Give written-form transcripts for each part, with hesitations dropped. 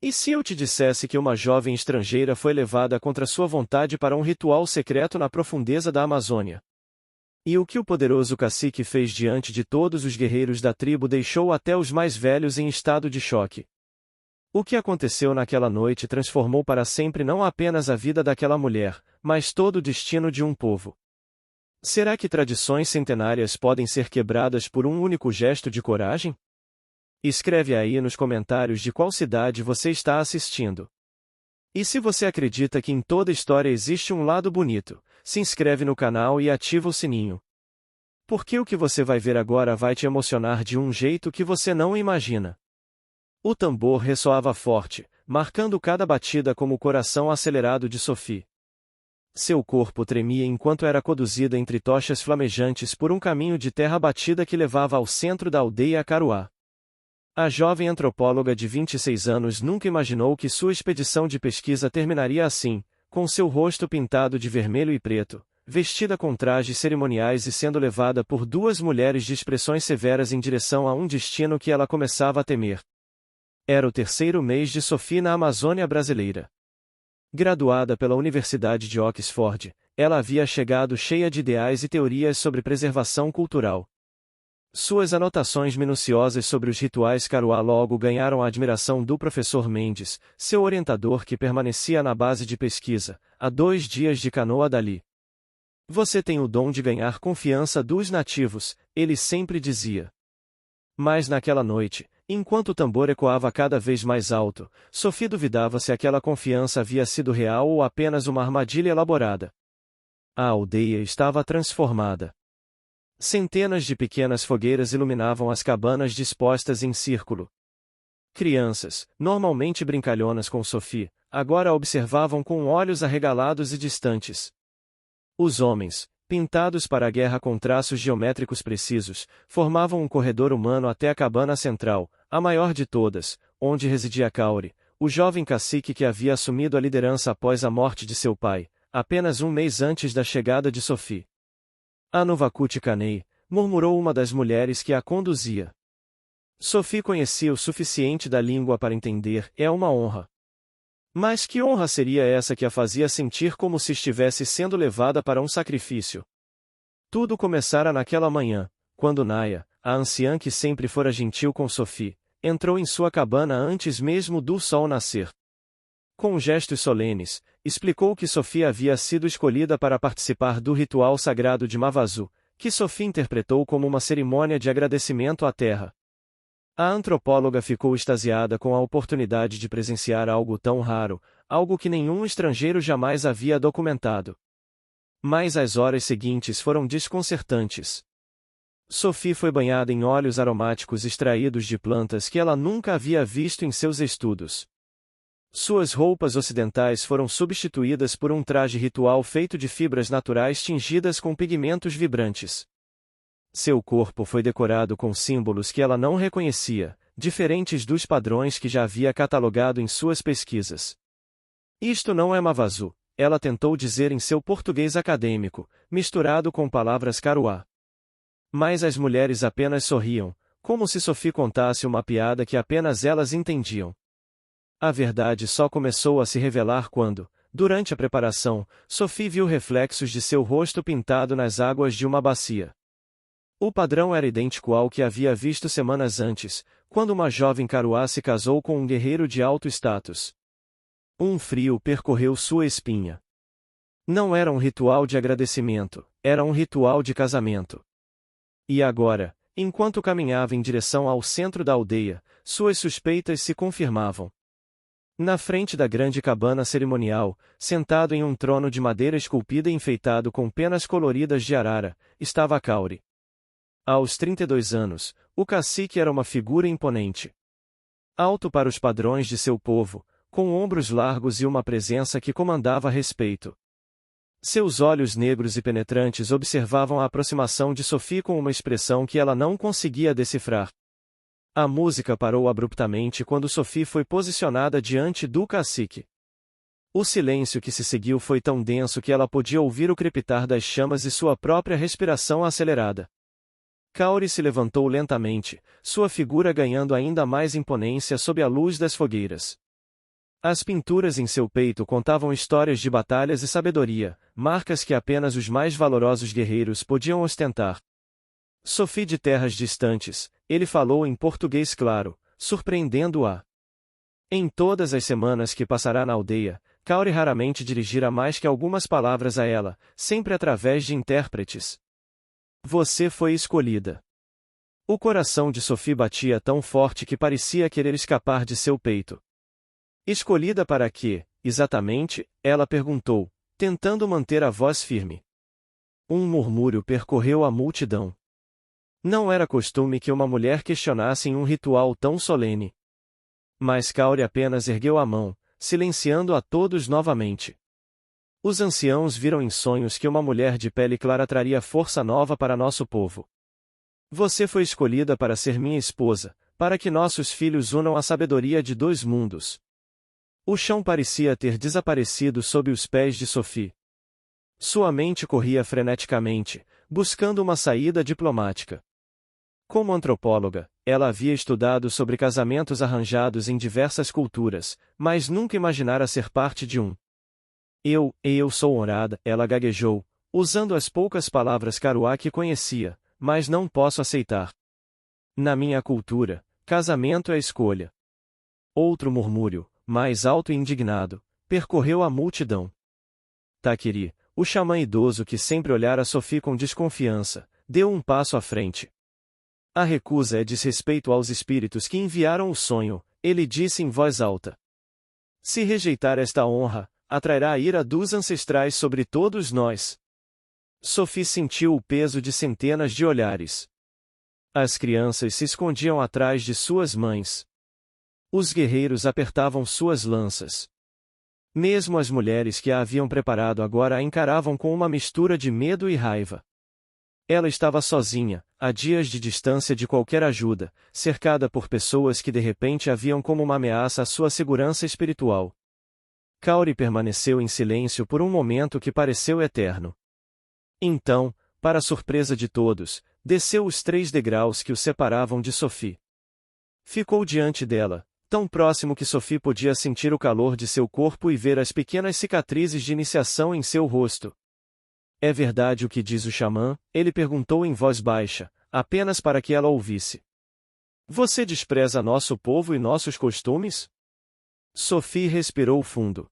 E se eu te dissesse que uma jovem estrangeira foi levada contra sua vontade para um ritual secreto na profundeza da Amazônia? E o que o poderoso cacique fez diante de todos os guerreiros da tribo deixou até os mais velhos em estado de choque. O que aconteceu naquela noite transformou para sempre não apenas a vida daquela mulher, mas todo o destino de um povo. Será que tradições centenárias podem ser quebradas por um único gesto de coragem? Escreve aí nos comentários de qual cidade você está assistindo. E se você acredita que em toda história existe um lado bonito, se inscreve no canal e ativa o sininho. Porque o que você vai ver agora vai te emocionar de um jeito que você não imagina. O tambor ressoava forte, marcando cada batida como o coração acelerado de Sophie. Seu corpo tremia enquanto era conduzida entre tochas flamejantes por um caminho de terra batida que levava ao centro da aldeia Caruá. A jovem antropóloga de 26 anos nunca imaginou que sua expedição de pesquisa terminaria assim, com seu rosto pintado de vermelho e preto, vestida com trajes cerimoniais e sendo levada por duas mulheres de expressões severas em direção a um destino que ela começava a temer. Era o terceiro mês de Sophie na Amazônia brasileira. Graduada pela Universidade de Oxford, ela havia chegado cheia de ideais e teorias sobre preservação cultural. Suas anotações minuciosas sobre os rituais Caruá logo ganharam a admiração do professor Mendes, seu orientador que permanecia na base de pesquisa, a 2 dias de canoa dali. Você tem o dom de ganhar confiança dos nativos, ele sempre dizia. Mas naquela noite, enquanto o tambor ecoava cada vez mais alto, Sophie duvidava se aquela confiança havia sido real ou apenas uma armadilha elaborada. A aldeia estava transformada. Centenas de pequenas fogueiras iluminavam as cabanas dispostas em círculo. Crianças, normalmente brincalhonas com Sophie, agora observavam com olhos arregalados e distantes. Os homens, pintados para a guerra com traços geométricos precisos, formavam um corredor humano até a cabana central, a maior de todas, onde residia Kaori, o jovem cacique que havia assumido a liderança após a morte de seu pai, apenas um mês antes da chegada de Sophie. Anuvakuti Kanei, murmurou uma das mulheres que a conduzia. Sophie conhecia o suficiente da língua para entender, é uma honra. Mas que honra seria essa que a fazia sentir como se estivesse sendo levada para um sacrifício? Tudo começara naquela manhã, quando Naya, a anciã que sempre fora gentil com Sophie, entrou em sua cabana antes mesmo do sol nascer. Com gestos solenes, explicou que Sophie havia sido escolhida para participar do ritual sagrado de Mavazu, que Sophie interpretou como uma cerimônia de agradecimento à terra. A antropóloga ficou extasiada com a oportunidade de presenciar algo tão raro, algo que nenhum estrangeiro jamais havia documentado. Mas as horas seguintes foram desconcertantes. Sophie foi banhada em óleos aromáticos extraídos de plantas que ela nunca havia visto em seus estudos. Suas roupas ocidentais foram substituídas por um traje ritual feito de fibras naturais tingidas com pigmentos vibrantes. Seu corpo foi decorado com símbolos que ela não reconhecia, diferentes dos padrões que já havia catalogado em suas pesquisas. Isto não é Mavazu, ela tentou dizer em seu português acadêmico, misturado com palavras Caruá. Mas as mulheres apenas sorriam, como se Sophie contasse uma piada que apenas elas entendiam. A verdade só começou a se revelar quando, durante a preparação, Sophie viu reflexos de seu rosto pintado nas águas de uma bacia. O padrão era idêntico ao que havia visto semanas antes, quando uma jovem Caruá se casou com um guerreiro de alto status. Um frio percorreu sua espinha. Não era um ritual de agradecimento, era um ritual de casamento. E agora, enquanto caminhava em direção ao centro da aldeia, suas suspeitas se confirmavam. Na frente da grande cabana cerimonial, sentado em um trono de madeira esculpida e enfeitado com penas coloridas de arara, estava Kaori. Aos 32 anos, o cacique era uma figura imponente. Alto para os padrões de seu povo, com ombros largos e uma presença que comandava respeito. Seus olhos negros e penetrantes observavam a aproximação de Sophie com uma expressão que ela não conseguia decifrar. A música parou abruptamente quando Sophie foi posicionada diante do cacique. O silêncio que se seguiu foi tão denso que ela podia ouvir o crepitar das chamas e sua própria respiração acelerada. Kaori se levantou lentamente, sua figura ganhando ainda mais imponência sob a luz das fogueiras. As pinturas em seu peito contavam histórias de batalhas e sabedoria, marcas que apenas os mais valorosos guerreiros podiam ostentar. Sophie de terras distantes, ele falou em português claro, surpreendendo-a. Em todas as semanas que passará na aldeia, Kaori raramente dirigirá mais que algumas palavras a ela, sempre através de intérpretes. Você foi escolhida. O coração de Sophie batia tão forte que parecia querer escapar de seu peito. Escolhida para quê, exatamente? Ela perguntou, tentando manter a voz firme. Um murmúrio percorreu a multidão. Não era costume que uma mulher questionasse em um ritual tão solene. Mas Kaori apenas ergueu a mão, silenciando a todos novamente. Os anciãos viram em sonhos que uma mulher de pele clara traria força nova para nosso povo. Você foi escolhida para ser minha esposa, para que nossos filhos unam a sabedoria de 2 mundos. O chão parecia ter desaparecido sob os pés de Sophie. Sua mente corria freneticamente, buscando uma saída diplomática. Como antropóloga, ela havia estudado sobre casamentos arranjados em diversas culturas, mas nunca imaginara ser parte de um. Eu sou honrada, ela gaguejou, usando as poucas palavras Karuá que conhecia, mas não posso aceitar. Na minha cultura, casamento é escolha. Outro murmúrio, mais alto e indignado, percorreu a multidão. Takiri, o xamã idoso que sempre olhara Sophie com desconfiança, deu um passo à frente. A recusa é desrespeito aos espíritos que enviaram o sonho, ele disse em voz alta. Se rejeitar esta honra, atrairá a ira dos ancestrais sobre todos nós. Sophie sentiu o peso de centenas de olhares. As crianças se escondiam atrás de suas mães. Os guerreiros apertavam suas lanças. Mesmo as mulheres que a haviam preparado agora a encaravam com uma mistura de medo e raiva. Ela estava sozinha, a dias de distância de qualquer ajuda, cercada por pessoas que de repente a viam como uma ameaça à sua segurança espiritual. Kaori permaneceu em silêncio por um momento que pareceu eterno. Então, para surpresa de todos, desceu os 3 degraus que o separavam de Sophie. Ficou diante dela, tão próximo que Sophie podia sentir o calor de seu corpo e ver as pequenas cicatrizes de iniciação em seu rosto. É verdade o que diz o xamã? Ele perguntou em voz baixa, apenas para que ela ouvisse. Você despreza nosso povo e nossos costumes? Sophie respirou fundo.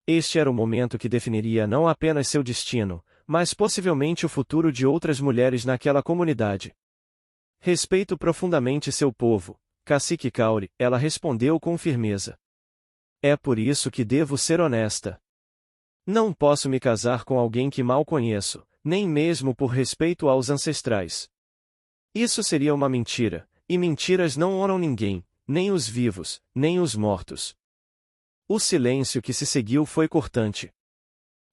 Este era o momento que definiria não apenas seu destino, mas possivelmente o futuro de outras mulheres naquela comunidade. Respeito profundamente seu povo, cacique Kaori, ela respondeu com firmeza. É por isso que devo ser honesta. Não posso me casar com alguém que mal conheço, nem mesmo por respeito aos ancestrais. Isso seria uma mentira, e mentiras não honram ninguém, nem os vivos, nem os mortos. O silêncio que se seguiu foi cortante.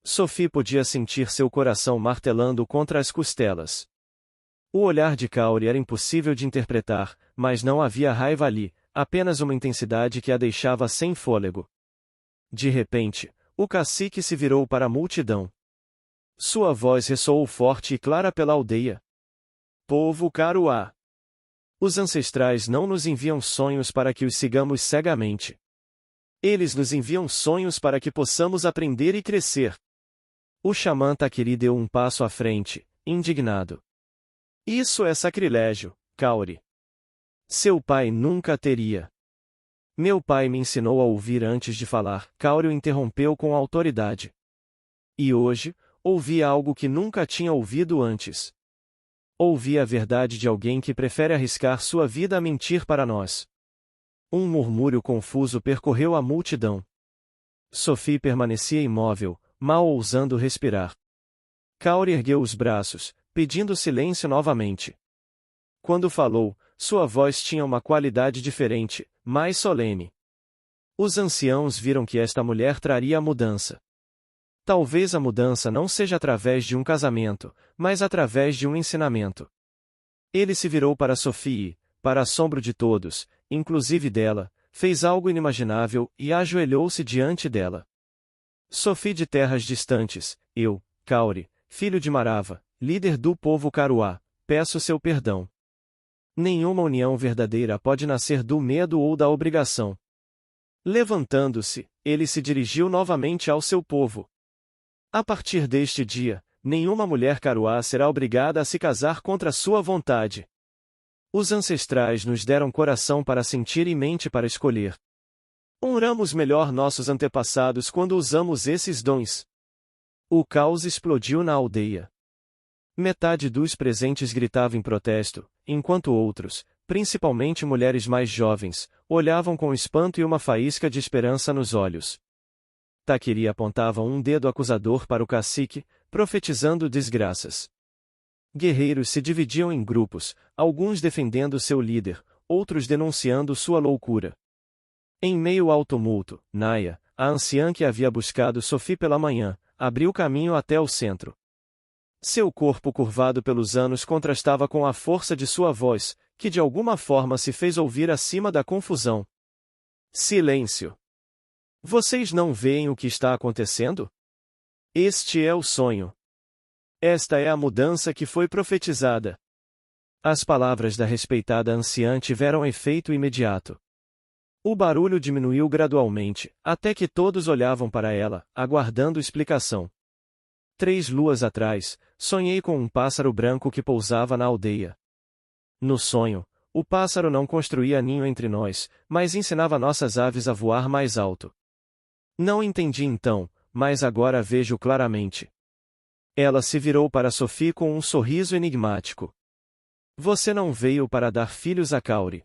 Sophie podia sentir seu coração martelando contra as costelas. O olhar de Kaori era impossível de interpretar, mas não havia raiva ali, apenas uma intensidade que a deixava sem fôlego. De repente, o cacique se virou para a multidão. Sua voz ressoou forte e clara pela aldeia. Povo Karuá! Os ancestrais não nos enviam sonhos para que os sigamos cegamente. Eles nos enviam sonhos para que possamos aprender e crescer. O xamã Takiri deu um passo à frente, indignado. Isso é sacrilégio, Kaori. Seu pai nunca teria. Meu pai me ensinou a ouvir antes de falar, Kaori o interrompeu com autoridade. E hoje, ouvi algo que nunca tinha ouvido antes. Ouvi a verdade de alguém que prefere arriscar sua vida a mentir para nós. Um murmúrio confuso percorreu a multidão. Sophie permanecia imóvel, mal ousando respirar. Kaori ergueu os braços, pedindo silêncio novamente. Quando falou, sua voz tinha uma qualidade diferente, mais solene. Os anciãos viram que esta mulher traria a mudança. Talvez a mudança não seja através de um casamento, mas através de um ensinamento. Ele se virou para Sophie e, para assombro de todos, inclusive dela, fez algo inimaginável e ajoelhou-se diante dela. Sophie de terras distantes, eu, Kaori, filho de Marava, líder do povo Karuá, peço seu perdão. Nenhuma união verdadeira pode nascer do medo ou da obrigação. Levantando-se, ele se dirigiu novamente ao seu povo. A partir deste dia, nenhuma mulher Karuá será obrigada a se casar contra sua vontade. Os ancestrais nos deram coração para sentir e mente para escolher. Honramos melhor nossos antepassados quando usamos esses dons. O caos explodiu na aldeia. Metade dos presentes gritava em protesto, enquanto outros, principalmente mulheres mais jovens, olhavam com espanto e uma faísca de esperança nos olhos. Taquiri apontava um dedo acusador para o cacique, profetizando desgraças. Guerreiros se dividiam em grupos, alguns defendendo seu líder, outros denunciando sua loucura. Em meio ao tumulto, Naya, a anciã que havia buscado Sophie pela manhã, abriu caminho até o centro. Seu corpo curvado pelos anos contrastava com a força de sua voz, que de alguma forma se fez ouvir acima da confusão. Silêncio! Vocês não veem o que está acontecendo? Este é o sonho. Esta é a mudança que foi profetizada. As palavras da respeitada anciã tiveram efeito imediato. O barulho diminuiu gradualmente, até que todos olhavam para ela, aguardando explicação. 3 luas atrás, sonhei com um pássaro branco que pousava na aldeia. No sonho, o pássaro não construía ninho entre nós, mas ensinava nossas aves a voar mais alto. Não entendi então, mas agora vejo claramente. Ela se virou para Sophie com um sorriso enigmático. Você não veio para dar filhos a Kaori.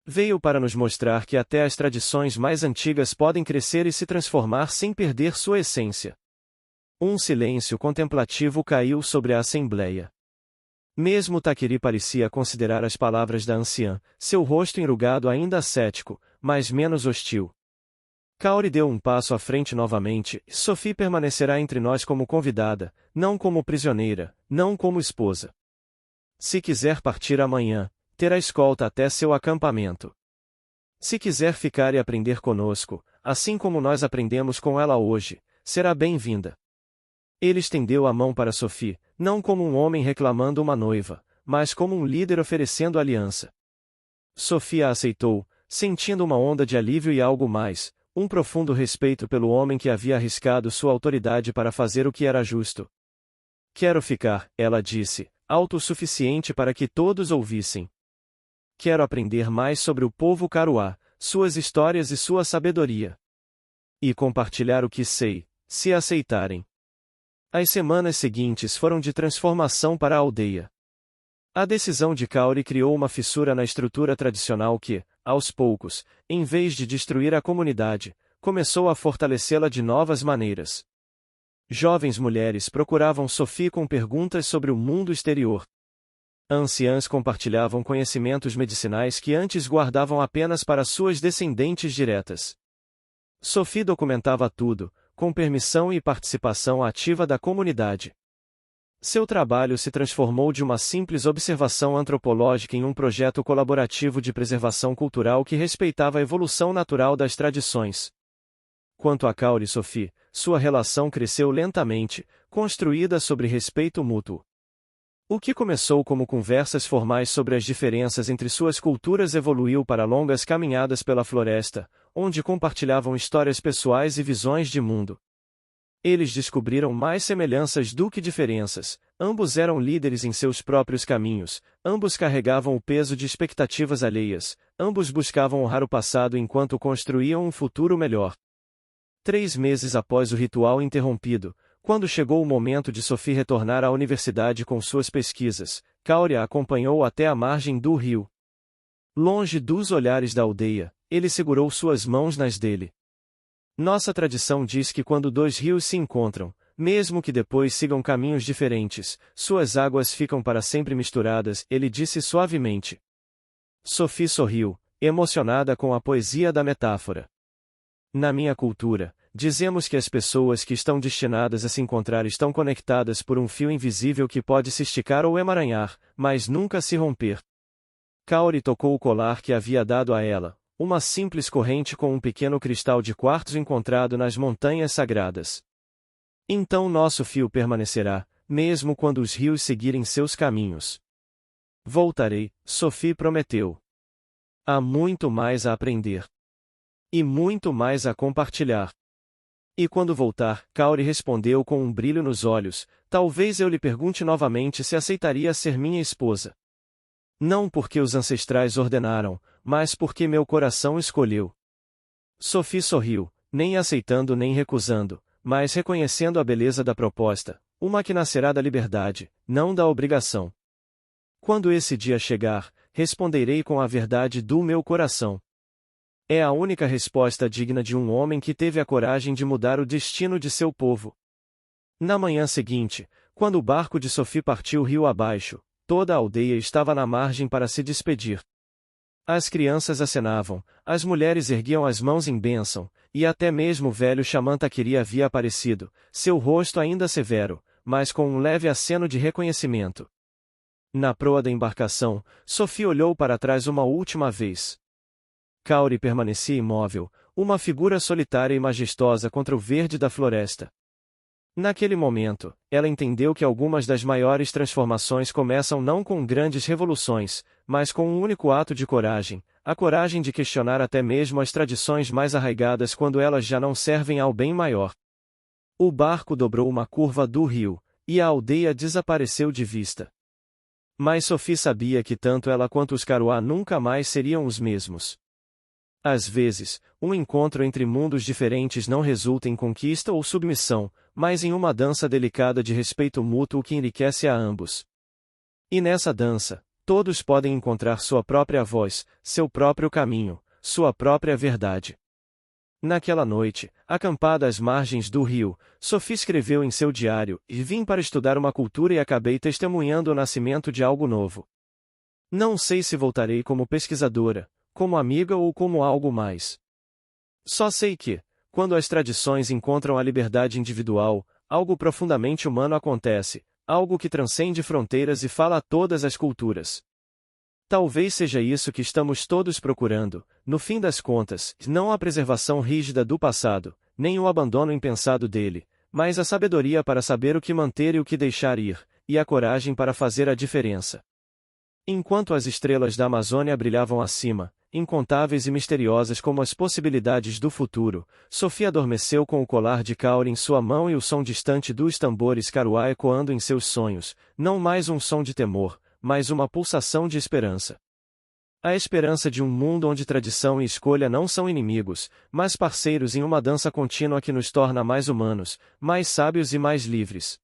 Veio para nos mostrar que até as tradições mais antigas podem crescer e se transformar sem perder sua essência. Um silêncio contemplativo caiu sobre a assembleia. Mesmo Taquiri parecia considerar as palavras da anciã, seu rosto enrugado ainda cético, mas menos hostil. Kaori deu um passo à frente novamente, Sophie permanecerá entre nós como convidada, não como prisioneira, não como esposa. Se quiser partir amanhã, terá escolta até seu acampamento. Se quiser ficar e aprender conosco, assim como nós aprendemos com ela hoje, será bem-vinda. Ele estendeu a mão para Sophie, não como um homem reclamando uma noiva, mas como um líder oferecendo aliança. Sophie a aceitou, sentindo uma onda de alívio e algo mais, um profundo respeito pelo homem que havia arriscado sua autoridade para fazer o que era justo. Quero ficar, ela disse, autossuficiente para que todos ouvissem. Quero aprender mais sobre o povo Karuá, suas histórias e sua sabedoria. E compartilhar o que sei, se aceitarem. As semanas seguintes foram de transformação para a aldeia. A decisão de Kaori criou uma fissura na estrutura tradicional que, aos poucos, em vez de destruir a comunidade, começou a fortalecê-la de novas maneiras. Jovens mulheres procuravam Sophie com perguntas sobre o mundo exterior. Anciãs compartilhavam conhecimentos medicinais que antes guardavam apenas para suas descendentes diretas. Sophie documentava tudo, com permissão e participação ativa da comunidade. Seu trabalho se transformou de uma simples observação antropológica em um projeto colaborativo de preservação cultural que respeitava a evolução natural das tradições. Quanto a Kaori e Sophie, sua relação cresceu lentamente, construída sobre respeito mútuo. O que começou como conversas formais sobre as diferenças entre suas culturas evoluiu para longas caminhadas pela floresta, onde compartilhavam histórias pessoais e visões de mundo. Eles descobriram mais semelhanças do que diferenças, ambos eram líderes em seus próprios caminhos, ambos carregavam o peso de expectativas alheias, ambos buscavam honrar o passado enquanto construíam um futuro melhor. 3 meses após o ritual interrompido, quando chegou o momento de Sophie retornar à universidade com suas pesquisas, Kaori a acompanhou até a margem do rio. Longe dos olhares da aldeia, ele segurou suas mãos nas dele. Nossa tradição diz que quando 2 rios se encontram, mesmo que depois sigam caminhos diferentes, suas águas ficam para sempre misturadas, ele disse suavemente. Sophie sorriu, emocionada com a poesia da metáfora. Na minha cultura, dizemos que as pessoas que estão destinadas a se encontrar estão conectadas por um fio invisível que pode se esticar ou emaranhar, mas nunca se romper. Kaori tocou o colar que havia dado a ela, uma simples corrente com um pequeno cristal de quartzo encontrado nas montanhas sagradas. Então nosso fio permanecerá, mesmo quando os rios seguirem seus caminhos. Voltarei, Sophie prometeu. Há muito mais a aprender. E muito mais a compartilhar. E quando voltar, Kaori respondeu com um brilho nos olhos, talvez eu lhe pergunte novamente se aceitaria ser minha esposa. Não porque os ancestrais ordenaram, mas porque meu coração escolheu. Sophie sorriu, nem aceitando nem recusando, mas reconhecendo a beleza da proposta, uma que nascerá da liberdade, não da obrigação. Quando esse dia chegar, responderei com a verdade do meu coração. É a única resposta digna de um homem que teve a coragem de mudar o destino de seu povo. Na manhã seguinte, quando o barco de Sophie partiu rio abaixo, toda a aldeia estava na margem para se despedir. As crianças acenavam, as mulheres erguiam as mãos em bênção, e até mesmo o velho xamã Taquiri havia aparecido, seu rosto ainda severo, mas com um leve aceno de reconhecimento. Na proa da embarcação, Sophie olhou para trás uma última vez. Kaori permanecia imóvel, uma figura solitária e majestosa contra o verde da floresta. Naquele momento, ela entendeu que algumas das maiores transformações começam não com grandes revoluções, mas com um único ato de coragem, a coragem de questionar até mesmo as tradições mais arraigadas quando elas já não servem ao bem maior. O barco dobrou uma curva do rio, e a aldeia desapareceu de vista. Mas Sophie sabia que tanto ela quanto os Karuá nunca mais seriam os mesmos. Às vezes, um encontro entre mundos diferentes não resulta em conquista ou submissão, mas em uma dança delicada de respeito mútuo que enriquece a ambos. E nessa dança, todos podem encontrar sua própria voz, seu próprio caminho, sua própria verdade. Naquela noite, acampada às margens do rio, Sophie escreveu em seu diário: "E vim para estudar uma cultura e acabei testemunhando o nascimento de algo novo. Não sei se voltarei como pesquisadora, como amiga ou como algo mais. Só sei que, quando as tradições encontram a liberdade individual, algo profundamente humano acontece, algo que transcende fronteiras e fala a todas as culturas. Talvez seja isso que estamos todos procurando, no fim das contas, não a preservação rígida do passado, nem o abandono impensado dele, mas a sabedoria para saber o que manter e o que deixar ir, e a coragem para fazer a diferença." Enquanto as estrelas da Amazônia brilhavam acima, incontáveis e misteriosas como as possibilidades do futuro, Sophie adormeceu com o colar de Kaori em sua mão e o som distante dos tambores Karuá ecoando em seus sonhos, não mais um som de temor, mas uma pulsação de esperança. A esperança de um mundo onde tradição e escolha não são inimigos, mas parceiros em uma dança contínua que nos torna mais humanos, mais sábios e mais livres.